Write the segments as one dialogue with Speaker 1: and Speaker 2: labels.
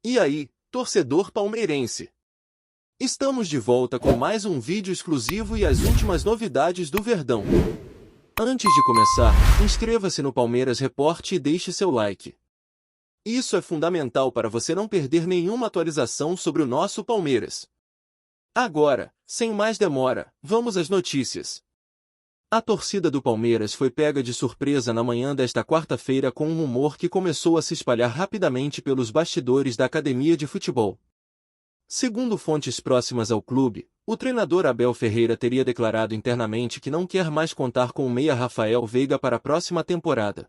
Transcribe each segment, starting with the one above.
Speaker 1: E aí, torcedor palmeirense? Estamos de volta com mais um vídeo exclusivo e as últimas novidades do Verdão. Antes de começar, inscreva-se no Palmeiras Report e deixe seu like. Isso é fundamental para você não perder nenhuma atualização sobre o nosso Palmeiras. Agora, sem mais demora, vamos às notícias. A torcida do Palmeiras foi pega de surpresa na manhã desta quarta-feira com um rumor que começou a se espalhar rapidamente pelos bastidores da academia de futebol. Segundo fontes próximas ao clube, o treinador Abel Ferreira teria declarado internamente que não quer mais contar com o meia Rafael Veiga para a próxima temporada.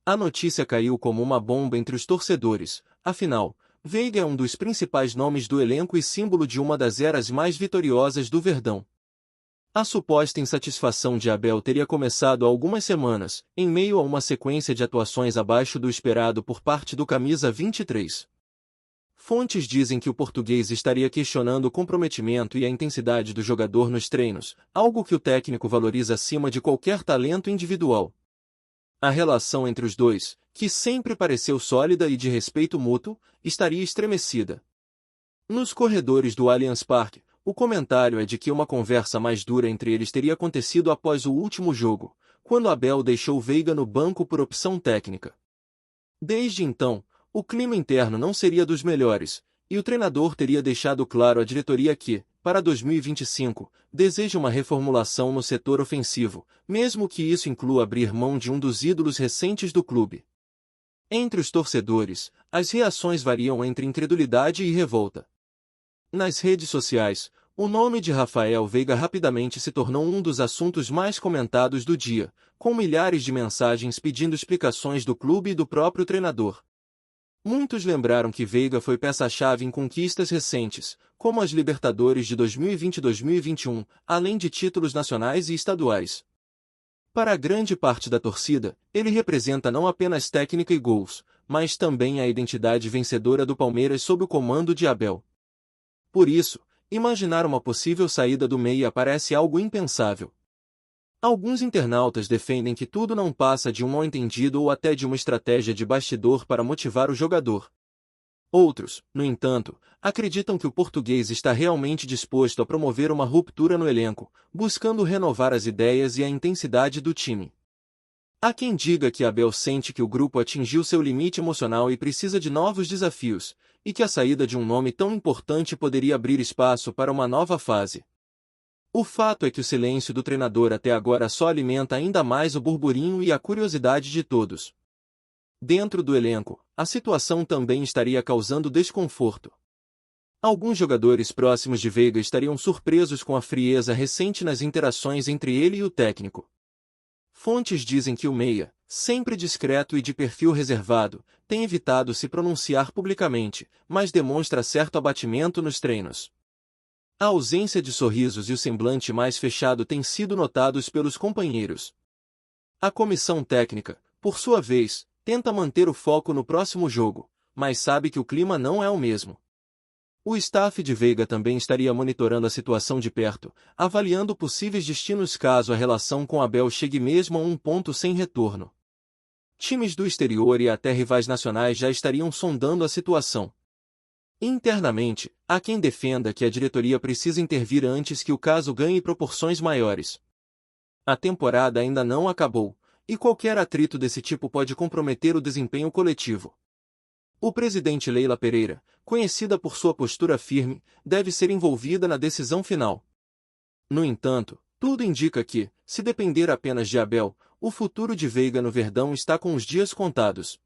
Speaker 1: A notícia caiu como uma bomba entre os torcedores, afinal, Veiga é um dos principais nomes do elenco e símbolo de uma das eras mais vitoriosas do Verdão. A suposta insatisfação de Abel teria começado há algumas semanas, em meio a uma sequência de atuações abaixo do esperado por parte do camisa 23. Fontes dizem que o português estaria questionando o comprometimento e a intensidade do jogador nos treinos, algo que o técnico valoriza acima de qualquer talento individual. A relação entre os dois, que sempre pareceu sólida e de respeito mútuo, estaria estremecida. Nos corredores do Allianz Parque, o comentário é de que uma conversa mais dura entre eles teria acontecido após o último jogo, quando Abel deixou Veiga no banco por opção técnica. Desde então, o clima interno não seria dos melhores, e o treinador teria deixado claro à diretoria que, para 2025, deseja uma reformulação no setor ofensivo, mesmo que isso inclua abrir mão de um dos ídolos recentes do clube. Entre os torcedores, as reações variam entre incredulidade e revolta. Nas redes sociais, o nome de Rafael Veiga rapidamente se tornou um dos assuntos mais comentados do dia, com milhares de mensagens pedindo explicações do clube e do próprio treinador. Muitos lembraram que Veiga foi peça-chave em conquistas recentes, como as Libertadores de 2020 e 2021, além de títulos nacionais e estaduais. Para grande parte da torcida, ele representa não apenas técnica e gols, mas também a identidade vencedora do Palmeiras sob o comando de Abel. Por isso, imaginar uma possível saída do meia parece algo impensável. Alguns internautas defendem que tudo não passa de um mal-entendido ou até de uma estratégia de bastidor para motivar o jogador. Outros, no entanto, acreditam que o português está realmente disposto a promover uma ruptura no elenco, buscando renovar as ideias e a intensidade do time. Há quem diga que Abel sente que o grupo atingiu seu limite emocional e precisa de novos desafios, e que a saída de um nome tão importante poderia abrir espaço para uma nova fase. O fato é que o silêncio do treinador até agora só alimenta ainda mais o burburinho e a curiosidade de todos. Dentro do elenco, a situação também estaria causando desconforto. Alguns jogadores próximos de Veiga estariam surpresos com a frieza recente nas interações entre ele e o técnico. Fontes dizem que o meia, sempre discreto e de perfil reservado, tem evitado se pronunciar publicamente, mas demonstra certo abatimento nos treinos. A ausência de sorrisos e o semblante mais fechado têm sido notados pelos companheiros. A comissão técnica, por sua vez, tenta manter o foco no próximo jogo, mas sabe que o clima não é o mesmo. O staff de Veiga também estaria monitorando a situação de perto, avaliando possíveis destinos caso a relação com Abel chegue mesmo a um ponto sem retorno. Times do exterior e até rivais nacionais já estariam sondando a situação. Internamente, há quem defenda que a diretoria precisa intervir antes que o caso ganhe proporções maiores. A temporada ainda não acabou, e qualquer atrito desse tipo pode comprometer o desempenho coletivo. O presidente Leila Pereira, conhecida por sua postura firme, deve ser envolvida na decisão final. No entanto, tudo indica que, se depender apenas de Abel, o futuro de Veiga no Verdão está com os dias contados.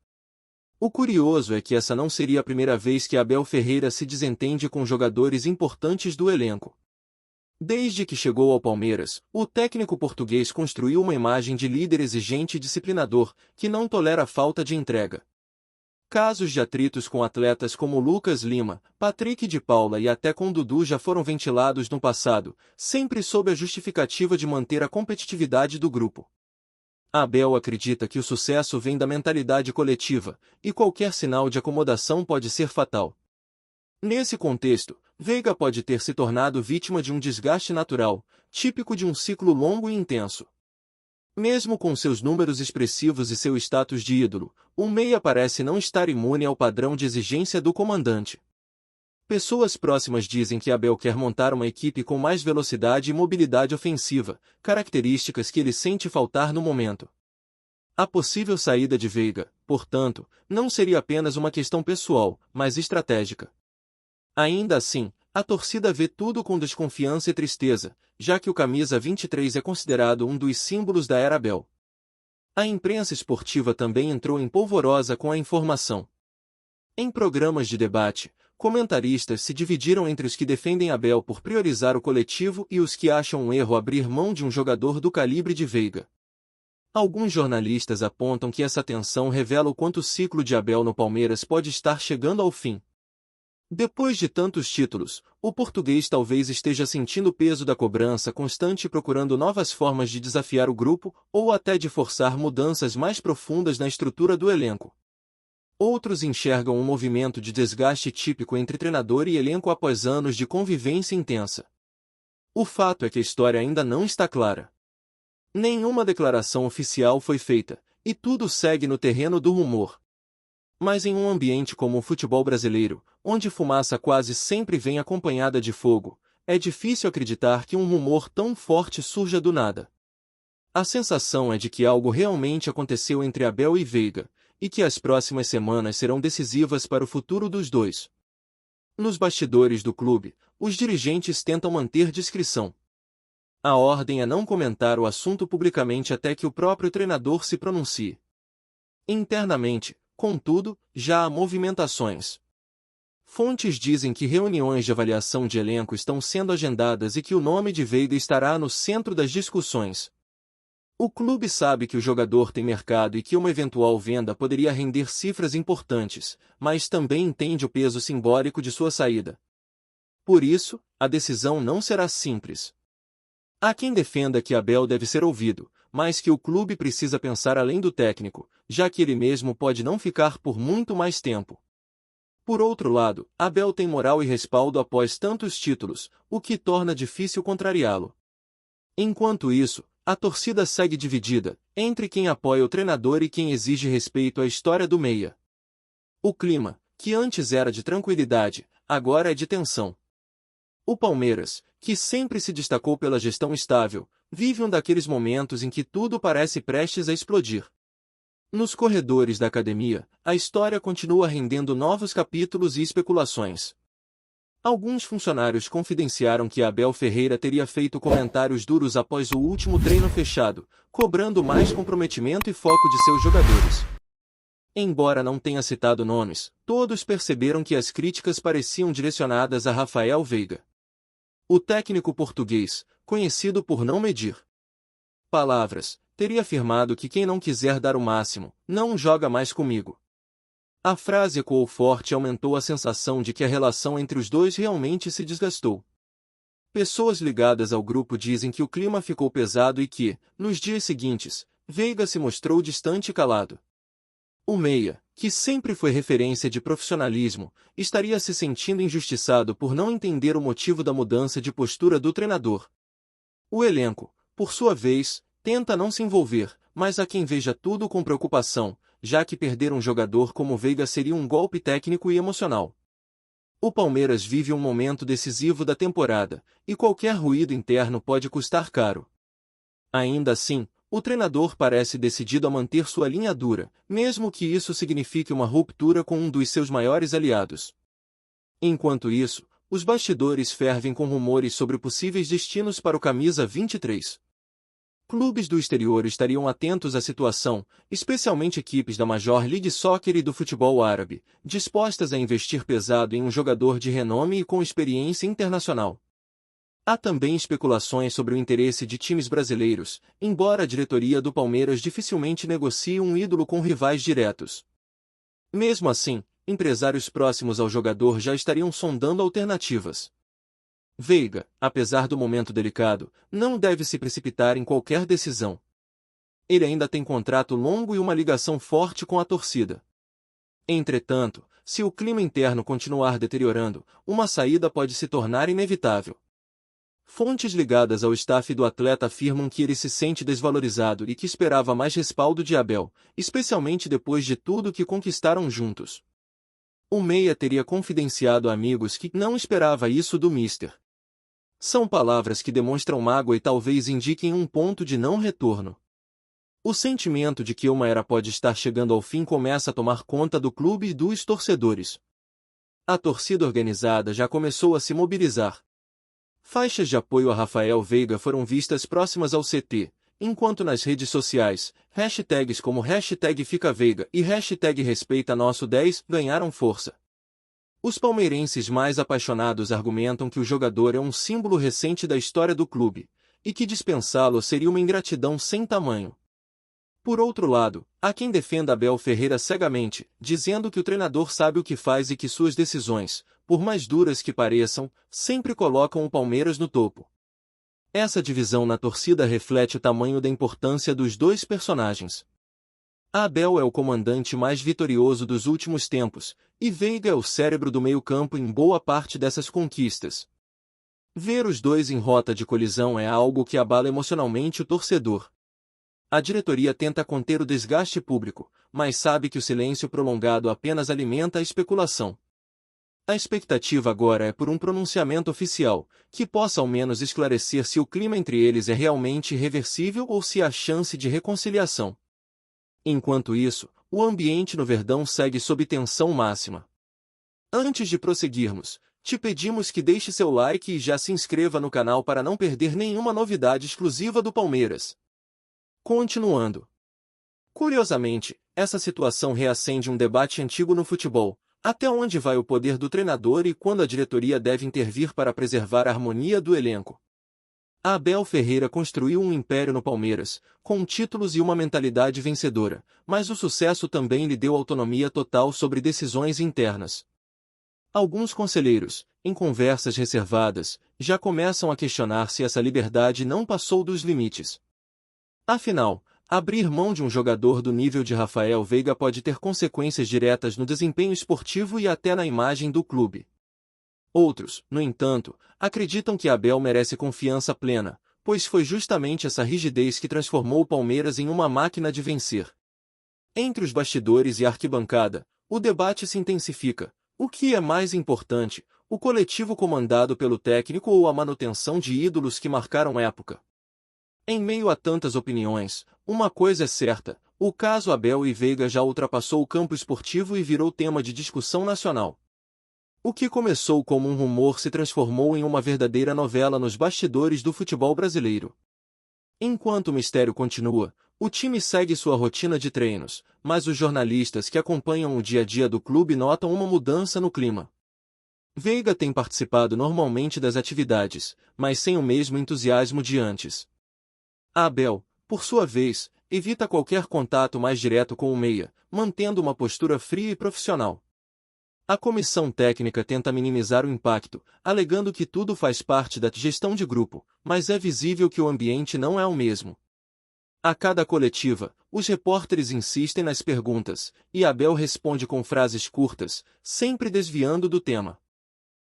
Speaker 1: O curioso é que essa não seria a primeira vez que Abel Ferreira se desentende com jogadores importantes do elenco. Desde que chegou ao Palmeiras, o técnico português construiu uma imagem de líder exigente e disciplinador, que não tolera a falta de entrega. Casos de atritos com atletas como Lucas Lima, Patrick de Paula e até com Dudu já foram ventilados no passado, sempre sob a justificativa de manter a competitividade do grupo. Abel acredita que o sucesso vem da mentalidade coletiva, e qualquer sinal de acomodação pode ser fatal. Nesse contexto, Veiga pode ter se tornado vítima de um desgaste natural, típico de um ciclo longo e intenso. Mesmo com seus números expressivos e seu status de ídolo, o meia parece não estar imune ao padrão de exigência do comandante. Pessoas próximas dizem que Abel quer montar uma equipe com mais velocidade e mobilidade ofensiva, características que ele sente faltar no momento. A possível saída de Veiga, portanto, não seria apenas uma questão pessoal, mas estratégica. Ainda assim, a torcida vê tudo com desconfiança e tristeza, já que o camisa 23 é considerado um dos símbolos da era Abel. A imprensa esportiva também entrou em polvorosa com a informação. Em programas de debate, comentaristas se dividiram entre os que defendem Abel por priorizar o coletivo e os que acham um erro abrir mão de um jogador do calibre de Veiga. Alguns jornalistas apontam que essa tensão revela o quanto o ciclo de Abel no Palmeiras pode estar chegando ao fim. Depois de tantos títulos, o português talvez esteja sentindo o peso da cobrança constante e procurando novas formas de desafiar o grupo ou até de forçar mudanças mais profundas na estrutura do elenco. Outros enxergam um movimento de desgaste típico entre treinador e elenco após anos de convivência intensa. O fato é que a história ainda não está clara. Nenhuma declaração oficial foi feita, e tudo segue no terreno do rumor. Mas em um ambiente como o futebol brasileiro, onde fumaça quase sempre vem acompanhada de fogo, é difícil acreditar que um rumor tão forte surja do nada. A sensação é de que algo realmente aconteceu entre Abel e Veiga, e que as próximas semanas serão decisivas para o futuro dos dois. Nos bastidores do clube, os dirigentes tentam manter discrição. A ordem é não comentar o assunto publicamente até que o próprio treinador se pronuncie. Internamente, contudo, já há movimentações. Fontes dizem que reuniões de avaliação de elenco estão sendo agendadas e que o nome de Veiga estará no centro das discussões. O clube sabe que o jogador tem mercado e que uma eventual venda poderia render cifras importantes, mas também entende o peso simbólico de sua saída. Por isso, a decisão não será simples. Há quem defenda que Abel deve ser ouvido, mas que o clube precisa pensar além do técnico, já que ele mesmo pode não ficar por muito mais tempo. Por outro lado, Abel tem moral e respaldo após tantos títulos, o que torna difícil contrariá-lo. Enquanto isso, a torcida segue dividida, entre quem apoia o treinador e quem exige respeito à história do meia. O clima, que antes era de tranquilidade, agora é de tensão. O Palmeiras, que sempre se destacou pela gestão estável, vive um daqueles momentos em que tudo parece prestes a explodir. Nos corredores da academia, a história continua rendendo novos capítulos e especulações. Alguns funcionários confidenciaram que Abel Ferreira teria feito comentários duros após o último treino fechado, cobrando mais comprometimento e foco de seus jogadores. Embora não tenha citado nomes, todos perceberam que as críticas pareciam direcionadas a Rafael Veiga. O técnico português, conhecido por não medir palavras, teria afirmado que quem não quiser dar o máximo, não joga mais comigo. A frase ecoou forte e aumentou a sensação de que a relação entre os dois realmente se desgastou. Pessoas ligadas ao grupo dizem que o clima ficou pesado e que, nos dias seguintes, Veiga se mostrou distante e calado. O meia, que sempre foi referência de profissionalismo, estaria se sentindo injustiçado por não entender o motivo da mudança de postura do treinador. O elenco, por sua vez, tenta não se envolver, mas há quem veja tudo com preocupação, já que perder um jogador como Veiga seria um golpe técnico e emocional. O Palmeiras vive um momento decisivo da temporada, e qualquer ruído interno pode custar caro. Ainda assim, o treinador parece decidido a manter sua linha dura, mesmo que isso signifique uma ruptura com um dos seus maiores aliados. Enquanto isso, os bastidores fervem com rumores sobre possíveis destinos para o camisa 23. Clubes do exterior estariam atentos à situação, especialmente equipes da Major League Soccer e do futebol árabe, dispostas a investir pesado em um jogador de renome e com experiência internacional. Há também especulações sobre o interesse de times brasileiros, embora a diretoria do Palmeiras dificilmente negocie um ídolo com rivais diretos. Mesmo assim, empresários próximos ao jogador já estariam sondando alternativas. Veiga, apesar do momento delicado, não deve se precipitar em qualquer decisão. Ele ainda tem contrato longo e uma ligação forte com a torcida. Entretanto, se o clima interno continuar deteriorando, uma saída pode se tornar inevitável. Fontes ligadas ao staff do atleta afirmam que ele se sente desvalorizado e que esperava mais respaldo de Abel, especialmente depois de tudo que conquistaram juntos. O meia teria confidenciado a amigos que não esperava isso do Mister. São palavras que demonstram mágoa e talvez indiquem um ponto de não retorno. O sentimento de que uma era pode estar chegando ao fim começa a tomar conta do clube e dos torcedores. A torcida organizada já começou a se mobilizar. Faixas de apoio a Rafael Veiga foram vistas próximas ao CT, enquanto nas redes sociais, hashtags como #FicaVeiga e #RespeitaNosso10 ganharam força. Os palmeirenses mais apaixonados argumentam que o jogador é um símbolo recente da história do clube, e que dispensá-lo seria uma ingratidão sem tamanho. Por outro lado, há quem defenda Abel Ferreira cegamente, dizendo que o treinador sabe o que faz e que suas decisões, por mais duras que pareçam, sempre colocam o Palmeiras no topo. Essa divisão na torcida reflete o tamanho da importância dos dois personagens. Abel é o comandante mais vitorioso dos últimos tempos, e Veiga é o cérebro do meio-campo em boa parte dessas conquistas. Ver os dois em rota de colisão é algo que abala emocionalmente o torcedor. A diretoria tenta conter o desgaste público, mas sabe que o silêncio prolongado apenas alimenta a especulação. A expectativa agora é por um pronunciamento oficial, que possa ao menos esclarecer se o clima entre eles é realmente irreversível ou se há chance de reconciliação. Enquanto isso, o ambiente no Verdão segue sob tensão máxima. Antes de prosseguirmos, te pedimos que deixe seu like e já se inscreva no canal para não perder nenhuma novidade exclusiva do Palmeiras. Continuando. Curiosamente, essa situação reacende um debate antigo no futebol. Até onde vai o poder do treinador e quando a diretoria deve intervir para preservar a harmonia do elenco? Abel Ferreira construiu um império no Palmeiras, com títulos e uma mentalidade vencedora, mas o sucesso também lhe deu autonomia total sobre decisões internas. Alguns conselheiros, em conversas reservadas, já começam a questionar se essa liberdade não passou dos limites. Afinal, abrir mão de um jogador do nível de Rafael Veiga pode ter consequências diretas no desempenho esportivo e até na imagem do clube. Outros, no entanto, acreditam que Abel merece confiança plena, pois foi justamente essa rigidez que transformou o Palmeiras em uma máquina de vencer. Entre os bastidores e a arquibancada, o debate se intensifica. O que é mais importante, o coletivo comandado pelo técnico ou a manutenção de ídolos que marcaram época? Em meio a tantas opiniões, uma coisa é certa, o caso Abel e Veiga já ultrapassou o campo esportivo e virou tema de discussão nacional. O que começou como um rumor se transformou em uma verdadeira novela nos bastidores do futebol brasileiro. Enquanto o mistério continua, o time segue sua rotina de treinos, mas os jornalistas que acompanham o dia a dia do clube notam uma mudança no clima. Veiga tem participado normalmente das atividades, mas sem o mesmo entusiasmo de antes. Abel, por sua vez, evita qualquer contato mais direto com o meia, mantendo uma postura fria e profissional. A comissão técnica tenta minimizar o impacto, alegando que tudo faz parte da gestão de grupo, mas é visível que o ambiente não é o mesmo. A cada coletiva, os repórteres insistem nas perguntas, e Abel responde com frases curtas, sempre desviando do tema.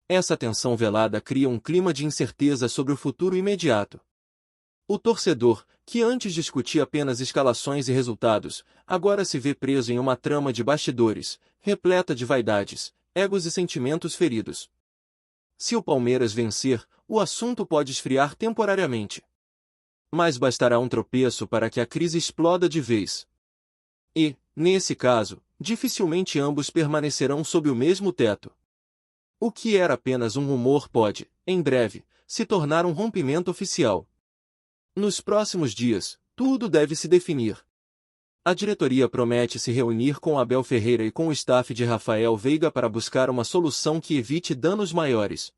Speaker 1: Essa tensão velada cria um clima de incerteza sobre o futuro imediato. O torcedor, que antes discutia apenas escalações e resultados, agora se vê preso em uma trama de bastidores, repleta de vaidades, egos e sentimentos feridos. Se o Palmeiras vencer, o assunto pode esfriar temporariamente. Mas bastará um tropeço para que a crise exploda de vez. E, nesse caso, dificilmente ambos permanecerão sob o mesmo teto. O que era apenas um rumor pode, em breve, se tornar um rompimento oficial. Nos próximos dias, tudo deve se definir. A diretoria promete se reunir com Abel Ferreira e com o staff de Rafael Veiga para buscar uma solução que evite danos maiores.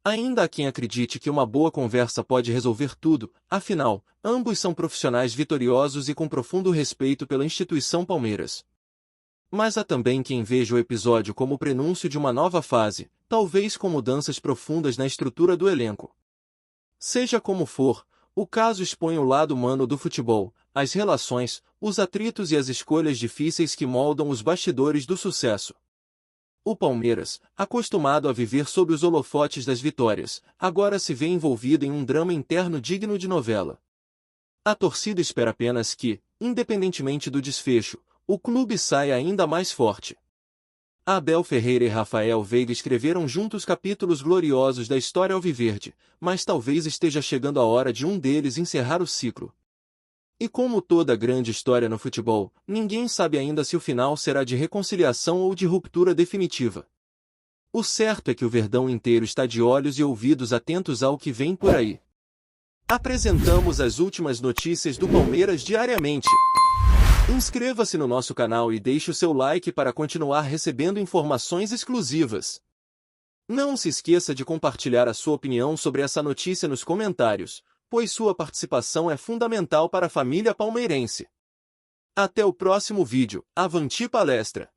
Speaker 1: Ainda há quem acredite que uma boa conversa pode resolver tudo, afinal, ambos são profissionais vitoriosos e com profundo respeito pela instituição Palmeiras. Mas há também quem veja o episódio como o prenúncio de uma nova fase, talvez com mudanças profundas na estrutura do elenco. Seja como for, o caso expõe o lado humano do futebol, as relações, os atritos e as escolhas difíceis que moldam os bastidores do sucesso. O Palmeiras, acostumado a viver sob os holofotes das vitórias, agora se vê envolvido em um drama interno digno de novela. A torcida espera apenas que, independentemente do desfecho, o clube saia ainda mais forte. Abel Ferreira e Rafael Veiga escreveram juntos capítulos gloriosos da história alviverde, mas talvez esteja chegando a hora de um deles encerrar o ciclo. E como toda grande história no futebol, ninguém sabe ainda se o final será de reconciliação ou de ruptura definitiva. O certo é que o Verdão inteiro está de olhos e ouvidos atentos ao que vem por aí. Apresentamos as últimas notícias do Palmeiras diariamente. Inscreva-se no nosso canal e deixe o seu like para continuar recebendo informações exclusivas. Não se esqueça de compartilhar a sua opinião sobre essa notícia nos comentários, pois sua participação é fundamental para a família palmeirense. Até o próximo vídeo. Avante palestra!